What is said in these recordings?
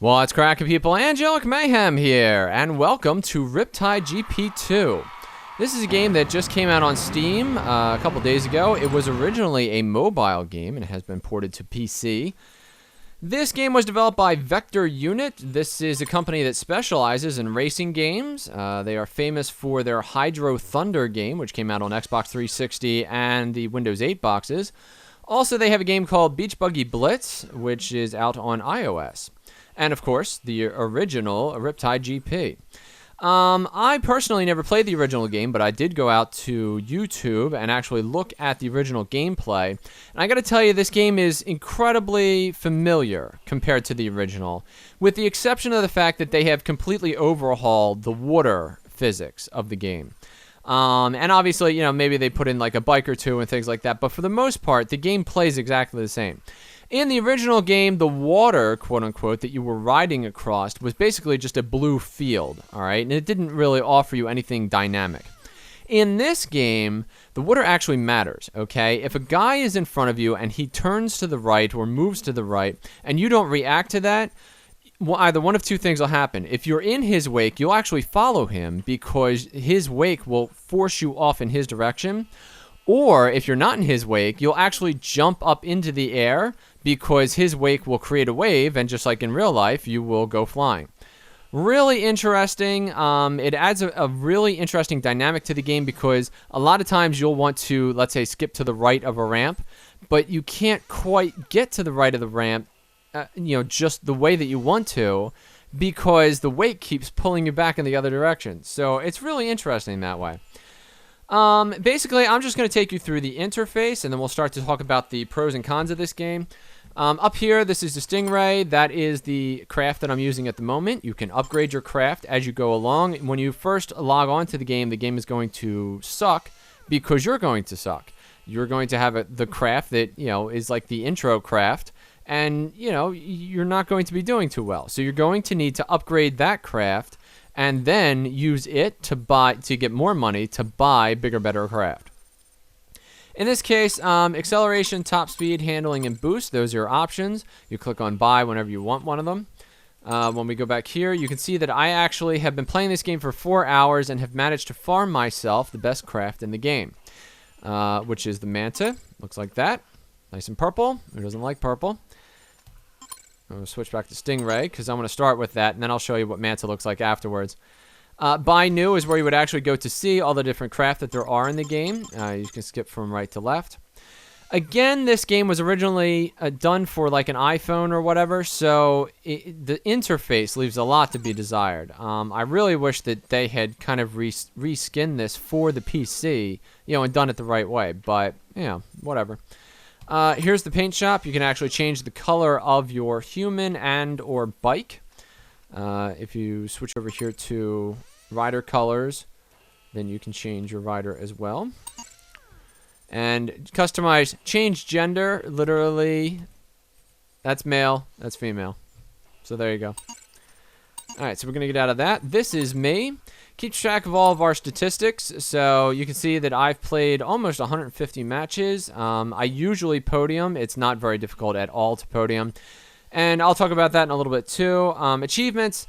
What's cracking, people? Angelic Mayhem here, and welcome to Riptide GP2. This is a game that just came out on Steam a couple days ago. It was originally a mobile game and has been ported to PC. This game was developed by Vector Unit. This is a company that specializes in racing games. They are famous for their Hydro Thunder game, which came out on Xbox 360 and the Windows 8 boxes. Also, they have a game called Beach Buggy Blitz, which is out on iOS. And, of course, the original Riptide GP. I personally never played the original game, but I did go out to YouTube and actually look at the original gameplay. And I gotta tell you, this game is incredibly familiar compared to the original, with the exception of the fact that they have completely overhauled the water physics of the game. And obviously, you know, maybe they put in like a bike or two and things like that, but for the most part, the game plays exactly the same. In the original game, the water, quote-unquote, that you were riding across was basically just a blue field, all right? And it didn't really offer you anything dynamic. In this game, the water actually matters, okay? If a guy is in front of you and he turns to the right or moves to the right and you don't react to that, well, either one of two things will happen. If you're in his wake, you'll actually follow him because his wake will force you off in his direction. Or if you're not in his wake, you'll actually jump up into the air because his wake will create a wave, and just like in real life, you will go flying. Really interesting. It adds a really interesting dynamic to the game because a lot of times you'll want to, let's say, skip to the right of a ramp, but you can't quite get to the right of the ramp, just the way that you want to, because the wake keeps pulling you back in the other direction. So it's really interesting that way. Basically, I'm just going to take you through the interface, and then we'll start to talk about the pros and cons of this game. Up here, this is the Stingray. That is the craft that I'm using at the moment. You can upgrade your craft as you go along. When you first log on to the game is going to suck because you're going to suck. You're going to have the craft that, is like the intro craft, and, you're not going to be doing too well. So you're going to need to upgrade that craft and then use it to get more money to buy bigger, better craft. In this case, acceleration, top speed, handling, and boost, those are your options. You click on buy whenever you want one of them. When we go back here, you can see that I actually have been playing this game for 4 hours and have managed to farm myself the best craft in the game, which is the Manta. Looks like that. Nice and purple. Who doesn't like purple? I'm going to switch back to Stingray because I'm going to start with that, and then I'll show you what Manta looks like afterwards. Buy new is where you would actually go to see all the different craft that there are in the game. You can skip from right to left. Again, this game was originally done for like an iPhone or whatever, so the interface leaves a lot to be desired. I really wish that they had kind of reskinned this for the PC, and done it the right way, but, whatever. Here's the paint shop. You can actually change the color of your human and or bike. If you switch over here to rider colors, then you can change your rider as well. And customize, change gender, literally, that's male, that's female. So there you go. Alright, so we're going to get out of that. This is me. Keeps track of all of our statistics, so you can see that I've played almost 150 matches. I usually podium. It's not very difficult at all to podium. And I'll talk about that in a little bit too. Achievements.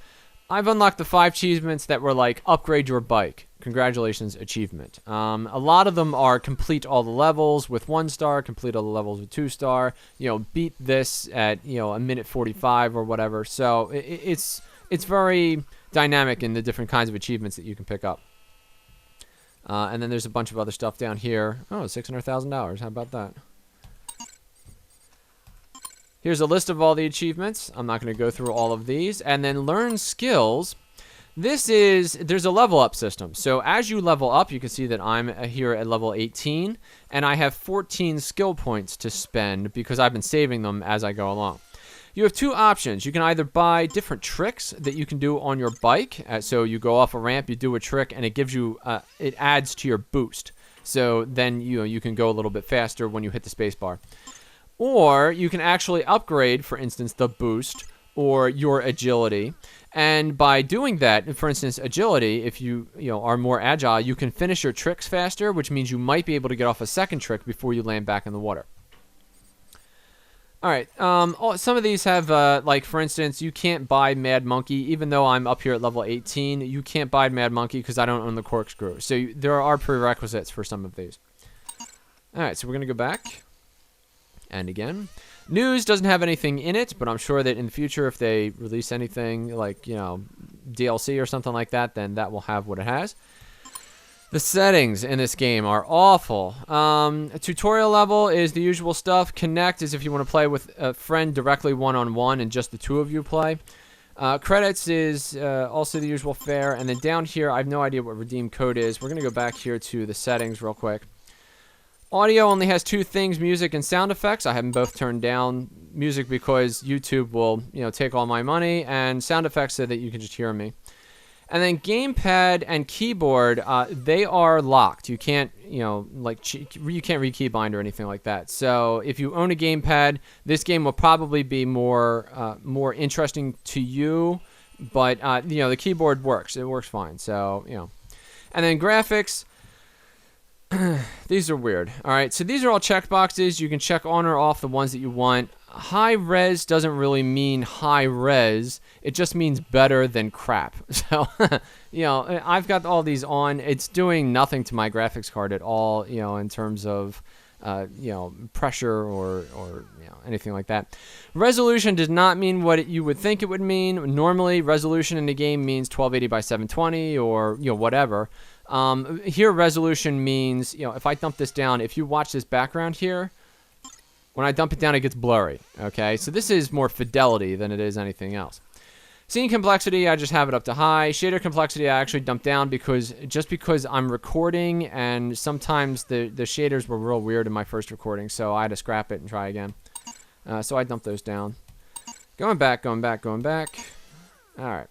I've unlocked the 5 achievements that were like, upgrade your bike. Congratulations, achievement. A lot of them are complete all the levels with 1 star, complete all the levels with 2 star, beat this at, a minute 45 or whatever. So it's very dynamic in the different kinds of achievements that you can pick up. And then there's a bunch of other stuff down here. Oh, $600,000. How about that? Here's a list of all the achievements. I'm not going to go through all of these. And then learn skills. There's a level up system. So as you level up, you can see that I'm here at level 18. And I have 14 skill points to spend because I've been saving them as I go along. You have 2 options. You can either buy different tricks that you can do on your bike. So you go off a ramp, you do a trick, and it gives you, it adds to your boost. So then you can go a little bit faster when you hit the space bar. Or you can actually upgrade, for instance, the boost or your agility. And by doing that, for instance, agility, if you are more agile, you can finish your tricks faster, which means you might be able to get off a second trick before you land back in the water. All right. Some of these have, like, for instance, you can't buy Mad Monkey. Even though I'm up here at level 18, you can't buy Mad Monkey because I don't own the corkscrew. So there are prerequisites for some of these. All right, so we're going to go back. And again. News doesn't have anything in it, but I'm sure that in the future, if they release anything like, you know, DLC or something like that, then that will have what it has. The settings in this game are awful. Tutorial level is the usual stuff. Connect is if you want to play with a friend directly one-on-one and just the two of you play. Credits is also the usual fare. And then down here, I have no idea what redeem code is. We're going to go back here to the settings real quick. Audio only has two things, music and sound effects. I have them both turned down. Music because YouTube will, you know, take all my money, and sound effects so that you can just hear me. And then gamepad and keyboard, they are locked. You can't, you know, like you can't rekeybind or anything like that. So if you own a gamepad, this game will probably be more interesting to you. But you know, the keyboard works. It works fine. So you know, and then graphics. These are weird. All right, so these are all checkboxes. You can check on or off the ones that you want. High res doesn't really mean high res. It just means better than crap. So, you know, I've got all these on. It's doing nothing to my graphics card at all, you know, in terms of, you know, pressure or you know, anything like that. Resolution does not mean what you would think it would mean. Normally, resolution in the game means 1280 by 720 or, you know, whatever. Here, resolution means, you know, if I dump this down, if you watch this background here, when I dump it down, it gets blurry, okay? So this is more fidelity than it is anything else. Scene complexity, I just have it up to high. Shader complexity, I actually dumped down because I'm recording, and sometimes the shaders were real weird in my first recording, so I had to scrap it and try again. So I dumped those down. Going back. All right.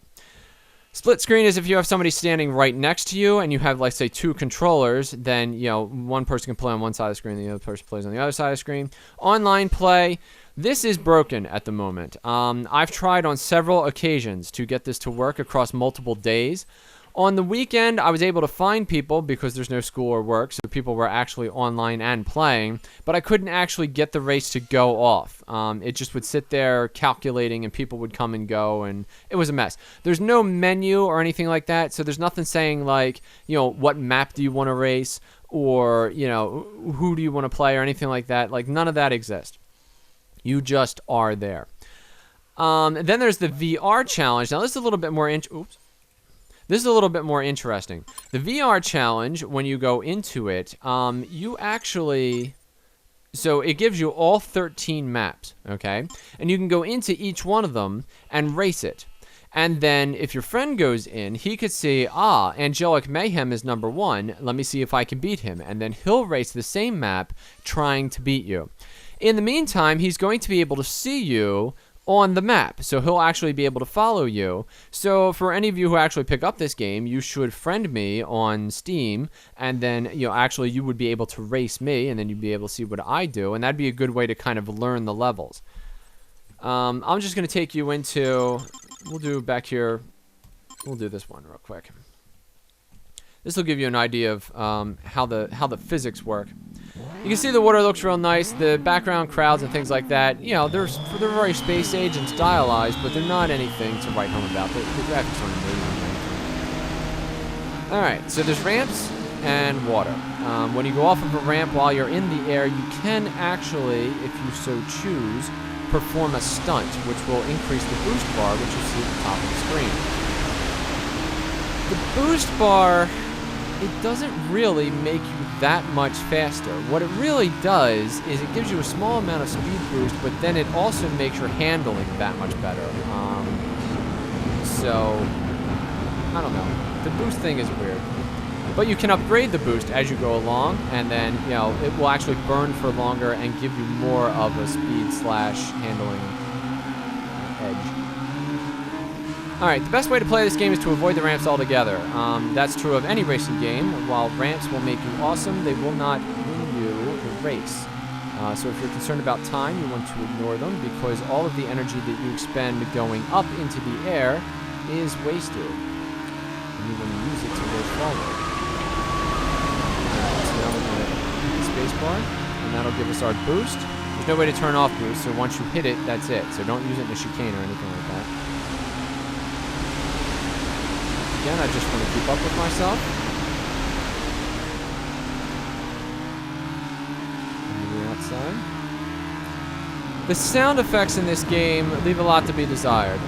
Split screen is if you have somebody standing right next to you and you have, like, say, two controllers, then, you know, one person can play on one side of the screen and the other person plays on the other side of the screen. Online play, this is broken at the moment. I've tried on several occasions to get this to work across multiple days. On the weekend, I was able to find people because there's no school or work, so people were actually online and playing, but I couldn't actually get the race to go off. It just would sit there calculating, and people would come and go, and it was a mess. There's no menu or anything like that, so there's nothing saying, like, you know, what map do you want to race, or, you know, who do you want to play, or anything like that. Like, none of that exists. You just are there. Then there's the VR challenge. Now, this is a little bit more This is a little bit more interesting. The VR challenge, when you go into it, you actually... So it gives you all 13 maps, okay? And you can go into each one of them and race it. And then if your friend goes in, he could see, Angelic Mayhem is number 1. Let me see if I can beat him. And then he'll race the same map trying to beat you. In the meantime, he's going to be able to see you on the map, so he'll actually be able to follow you. So for any of you who actually pick up this game, you should friend me on Steam, and then, you know, actually you would be able to race me, and then you'd be able to see what I do, and that'd be a good way to kind of learn the levels. I'm just going to take you into, we'll do back here, we'll do this one real quick. This will give you an idea of how the physics work. You can see the water looks real nice. The background crowds and things like that, you know, they're very space age and stylized, but they're not anything to write home about. The graphics aren't amazing. All right, so there's ramps and water. When you go off of a ramp while you're in the air, you can actually, if you so choose, perform a stunt, which will increase the boost bar, which you see at the top of the screen. The boost bar, it doesn't really make you that much faster. What it really does is it gives you a small amount of speed boost, but then it also makes your handling that much better. So, I don't know. The boost thing is weird. But you can upgrade the boost as you go along, and then, you know, it will actually burn for longer and give you more of a speed/handling edge. Alright, the best way to play this game is to avoid the ramps altogether. That's true of any racing game. While ramps will make you awesome, they will not win you the race. So if you're concerned about time, you want to ignore them, because all of the energy that you expend going up into the air is wasted. And you want to use it to go forward. Alright, so now we're going to hit the space bar, and that'll give us our boost. There's no way to turn off boost, so once you hit it, that's it. So don't use it in the chicane or anything like that. Again, I just want to keep up with myself. Moving outside. The sound effects in this game leave a lot to be desired.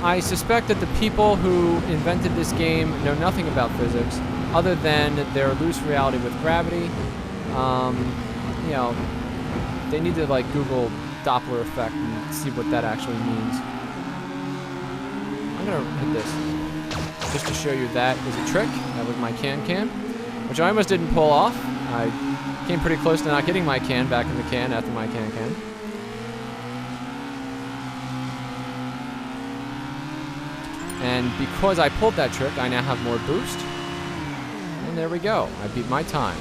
I suspect that the people who invented this game know nothing about physics other than their loose reality with gravity. You know, they need to like Google Doppler effect and see what that actually means. I'm gonna hit this just to show you that is a trick. That was my can, which I almost didn't pull off. I came pretty close to not getting my can back in the can after my can. And because I pulled that trick, I now have more boost. And there we go. I beat my time.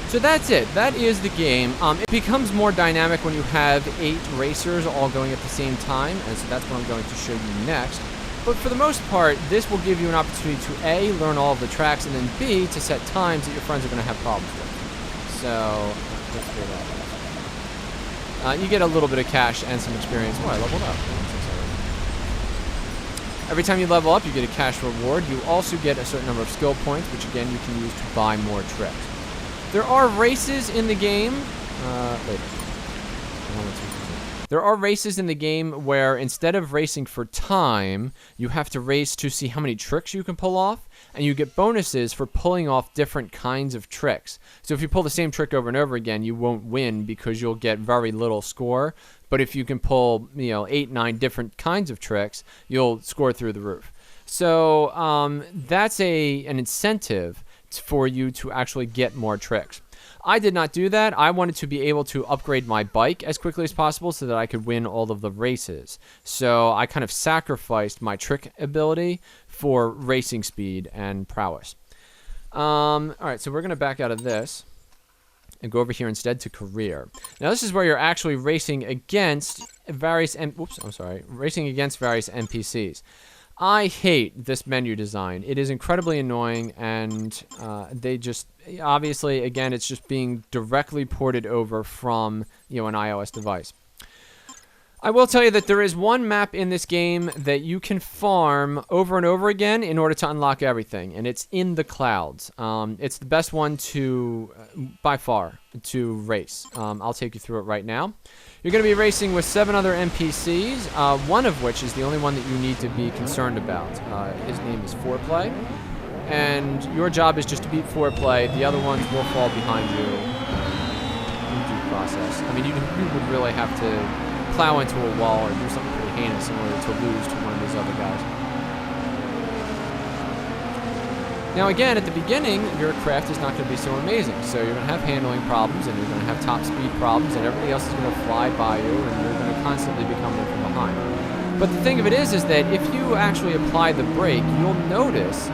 So that's it. That is the game. It becomes more dynamic when you have 8 racers all going at the same time, and so that's what I'm going to show you next. But for the most part, this will give you an opportunity to A, learn all of the tracks, and then B, to set times that your friends are going to have problems with. So, let's do that. You get a little bit of cash and some experience. Oh, I leveled up. Every time you level up, you get a cash reward. You also get a certain number of skill points, which again, you can use to buy more tricks. There are races in the game. There are races in the game where instead of racing for time, you have to race to see how many tricks you can pull off, and you get bonuses for pulling off different kinds of tricks. So if you pull the same trick over and over again, you won't win because you'll get very little score. But if you can pull, 8, 9 different kinds of tricks, you'll score through the roof. So that's an incentive for you to actually get more tricks. I did not do that. I wanted to be able to upgrade my bike as quickly as possible so that I could win all of the races. So I kind of sacrificed my trick ability for racing speed and prowess. All right, so we're going to back out of this and go over here instead to career. Now this is where you're actually racing against various racing against various NPCs. I hate this menu design. It is incredibly annoying, and they just, obviously, again, it's just being directly ported over from, an iOS device. I will tell you that there is one map in this game that you can farm over and over again in order to unlock everything, and it's in the clouds. It's the best one to, by far, to race. I'll take you through it right now. You're going to be racing with 7 other NPCs, one of which is the only one that you need to be concerned about. His name is Foreplay, and your job is just to beat Foreplay. The other ones will fall behind you in due process. I mean, you would really have to plow into a wall or do something pretty heinous in order to lose to one of these other guys. Now again, at the beginning, your craft is not going to be so amazing. So you're going to have handling problems, and you're going to have top speed problems, and everybody else is going to fly by you, and you're going to constantly be coming in from behind. But the thing of it is that if you actually apply the brake, you'll notice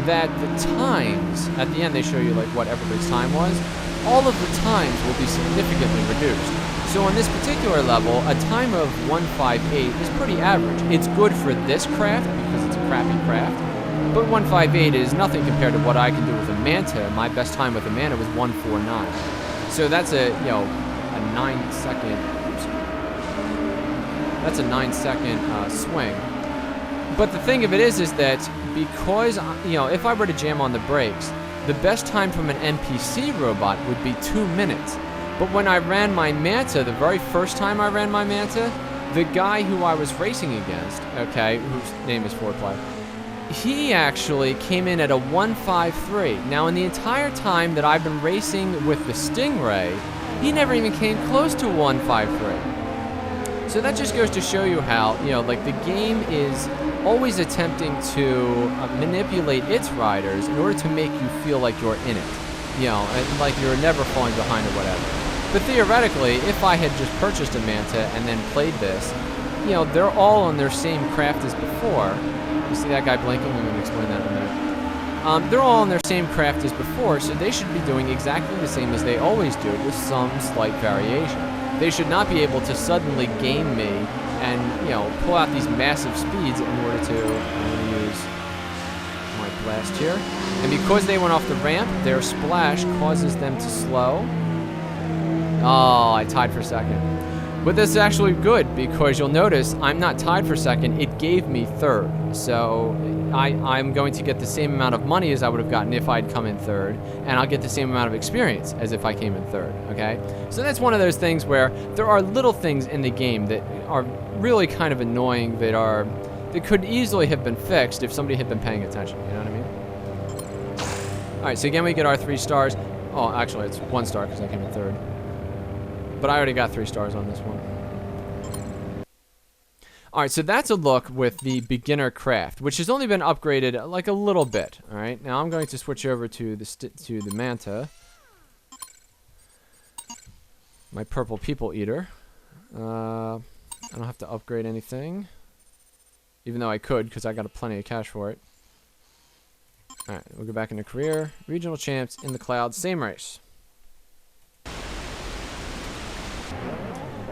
that the times, at the end they show you like what everybody's time was, all of the times will be significantly reduced. So on this particular level, a time of 158 is pretty average. It's good for this craft because it's a crappy craft, but 158 is nothing compared to what I can do with a Manta. My best time with a Manta was 149. So that's a 9-second. That's a 9-second swing. But the thing of it is that because if I were to jam on the brakes, the best time from an NPC robot would be 2 minutes. But when I ran my Manta, the very first time I ran my Manta, the guy who I was racing against, whose name is Foreplay, he actually came in at a 153. Now, in the entire time that I've been racing with the Stingray, he never even came close to 153. So that just goes to show you how, the game is always attempting to manipulate its riders in order to make you feel like you're in it. And like you're never falling behind or whatever. But theoretically, if I had just purchased a Manta and then played this, they're all on their same craft as before. You see that guy blinking? I'm going to explain that in a minute. They're all on their same craft as before, so they should be doing exactly the same as they always do, with some slight variation. They should not be able to suddenly game me and, pull out these massive speeds in order to use my blast here. And because they went off the ramp, their splash causes them to slow. Oh, I tied for second. But this is actually good because you'll notice I'm not tied for second. It gave me third. So I'm going to get the same amount of money as I would have gotten if I'd come in third. And I'll get the same amount of experience as if I came in third, okay? So that's one of those things where there are little things in the game that are really kind of annoying that could easily have been fixed if somebody had been paying attention, you know what I mean? All right, so again, we get our 3 stars. Oh, actually, it's 1 star because I came in third. But I already got 3 stars on this one. All right, so that's a look with the beginner craft, which has only been upgraded like a little bit. All right, now I'm going to switch over to the manta, my purple people eater. I don't have to upgrade anything, even though I could because I got plenty of cash for it. All right, we'll go back into career, regional champs in the clouds, same race.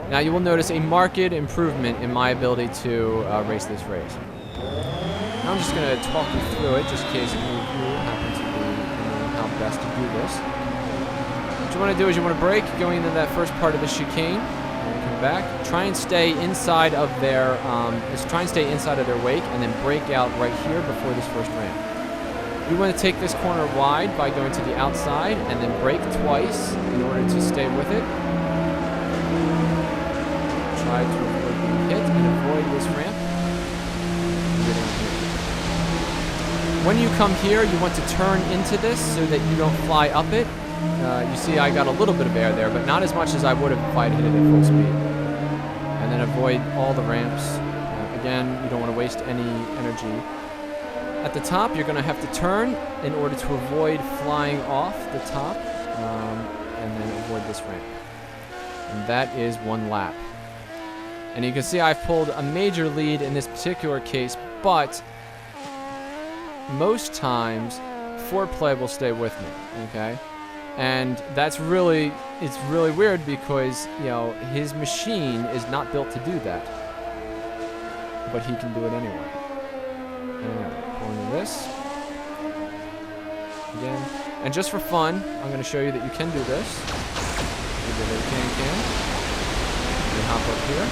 Now you will notice a marked improvement in my ability to race this race. Now I'm just going to talk you through it just in case any of you happen to be how best to do this. What you want to do is you want to brake going into that first part of the chicane. Come back. Try and stay inside of their wake and then brake out right here before this first ramp. You want to take this corner wide by going to the outside and then brake twice in order to stay with it. Try to avoid being hit and avoid this ramp. When you come here, you want to turn into this so that you don't fly up it. You see I got a little bit of air there, but not as much as I would have if I'd hit it at full speed. And then avoid all the ramps. Again, you don't want to waste any energy. At the top, you're going to have to turn in order to avoid flying off the top, and then avoid this ramp. And that is 1 lap. And you can see I've pulled a major lead in this particular case, but most times, foreplay will stay with me, okay? And it's really weird because, you know, his machine is not built to do that. But he can do it anyway. Anyway, pulling in this. Again. And just for fun, I'm going to show you that you can do this. Maybe they can. You hop up here.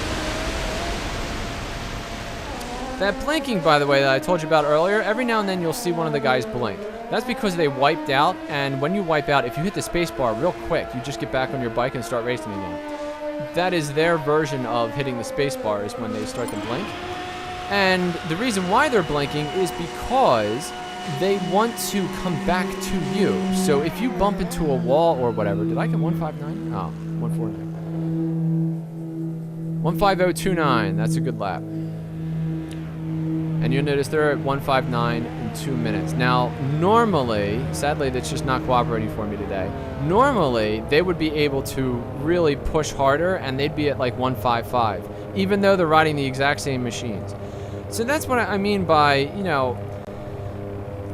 That blinking, by the way, that I told you about earlier, every now and then you'll see one of the guys blink. That's because they wiped out, and when you wipe out, if you hit the space bar real quick, you just get back on your bike and start racing again. That is their version of hitting the space bar, is when they start to blink. And the reason why they're blinking is because they want to come back to you. So if you bump into a wall or whatever, did I get 159? Oh, 149. 15029, that's a good lap. And you'll notice they're at 159 in 2 minutes. Now, normally, sadly, that's just not cooperating for me today. Normally, they would be able to really push harder, and they'd be at like 155, even though they're riding the exact same machines. So that's what I mean by, you know,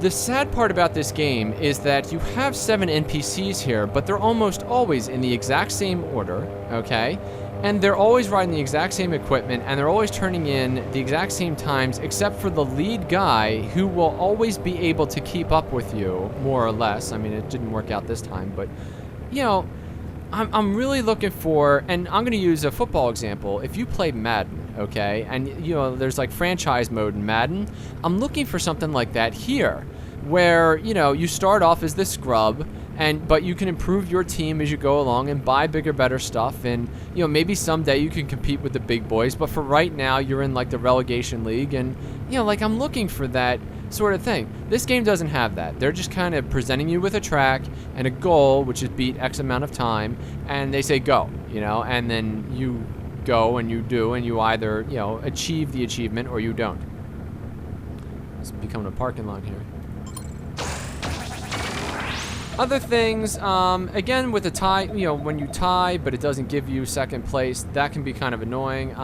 the sad part about this game is that you have 7 NPCs here, but they're almost always in the exact same order, okay? And they're always riding the exact same equipment, and they're always turning in the exact same times, except for the lead guy, who will always be able to keep up with you, more or less. I mean, it didn't work out this time, but, you know, I'm really looking for, and I'm going to use a football example. If you play Madden, okay, and, you know, there's like franchise mode in Madden, I'm looking for something like that here, where, you know, you start off as this scrub, but you can improve your team as you go along and buy bigger, better stuff. And, you know, maybe someday you can compete with the big boys. But for right now, you're in, like, the relegation league. And, you know, like, I'm looking for that sort of thing. This game doesn't have that. They're just kind of presenting you with a track and a goal, which is beat X amount of time. And they say go, you know, and then you go and you do. And you either, you know, achieve the achievement or you don't. It's becoming a parking lot here. Other things, again, with a tie, you know, when you tie, but it doesn't give you second place, that can be kind of annoying.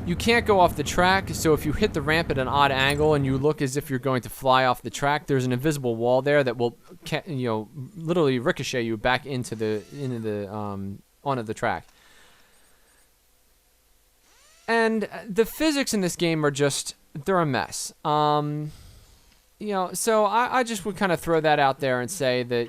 You can't go off the track, so if you hit the ramp at an odd angle and you look as if you're going to fly off the track, there's an invisible wall there that will, you know, literally ricochet you back onto the track. And the physics in this game are just, they're a mess. So I just would kind of throw that out there and say that,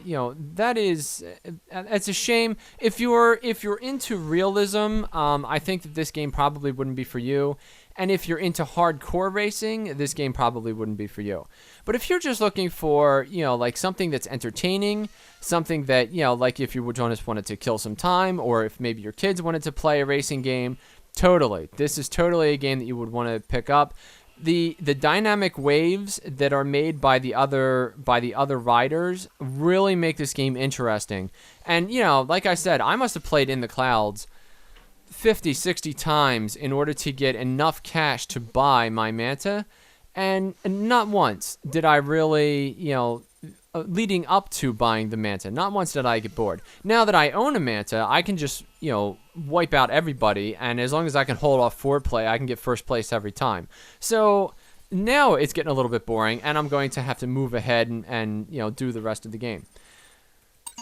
that is, it's a shame. If you're into realism, I think that this game probably wouldn't be for you. And if you're into hardcore racing, this game probably wouldn't be for you. But if you're just looking for, like something that's entertaining, something that, like if you just wanted to kill some time, or if maybe your kids wanted to play a racing game, totally. This is totally a game that you would want to pick up. The dynamic waves that are made by the other riders really make this game interesting. And like I said, I must have played In the Clouds 50, 60 times in order to get enough cash to buy my Manta, and not once did I really, leading up to buying the Manta, not once did I get bored. Now that I own a Manta, I can just, wipe out everybody, and as long as I can hold off forward play, I can get first place every time. So now it's getting a little bit boring, and I'm going to have to move ahead and do the rest of the game.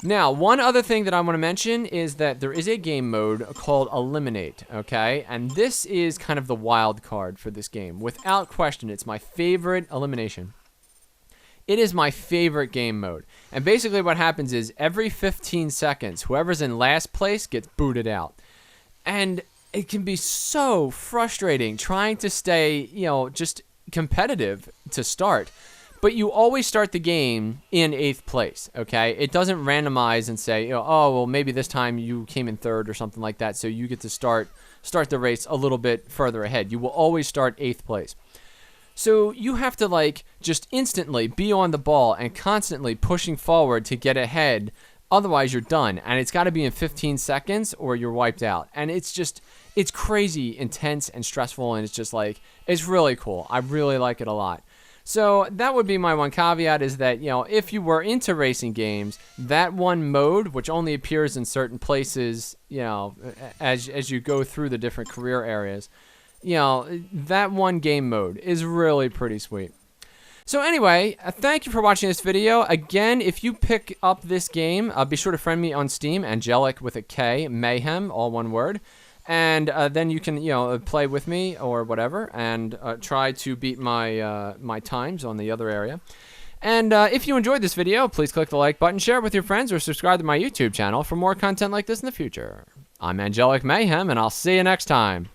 Now, one other thing that I want to mention is that there is a game mode called Eliminate, okay? And this is kind of the wild card for this game. Without question, it's my favorite Elimination. It is my favorite game mode. And basically what happens is every 15 seconds, whoever's in last place gets booted out. And it can be so frustrating trying to stay, just competitive to start. But you always start the game in 8th place, okay? It doesn't randomize and say, oh, well, maybe this time you came in 3rd or something like that, so you get to start the race a little bit further ahead. You will always start 8th place. So you have to, just instantly be on the ball and constantly pushing forward to get ahead. Otherwise, you're done. And it's got to be in 15 seconds or you're wiped out. And it's crazy intense and stressful, and it's just it's really cool. I really like it a lot. So that would be my one caveat, is that, if you were into racing games, that one mode, which only appears in certain places, as you go through the different career areas, that one game mode is really pretty sweet. So anyway, thank you for watching this video. Again, if you pick up this game, be sure to friend me on Steam, Angelic with a K, Mayhem, all one word. And then you can, play with me or whatever, and try to beat my times on the other area. And if you enjoyed this video, please click the like button, share it with your friends, or subscribe to my YouTube channel for more content like this in the future. I'm Angelic Mayhem, and I'll see you next time.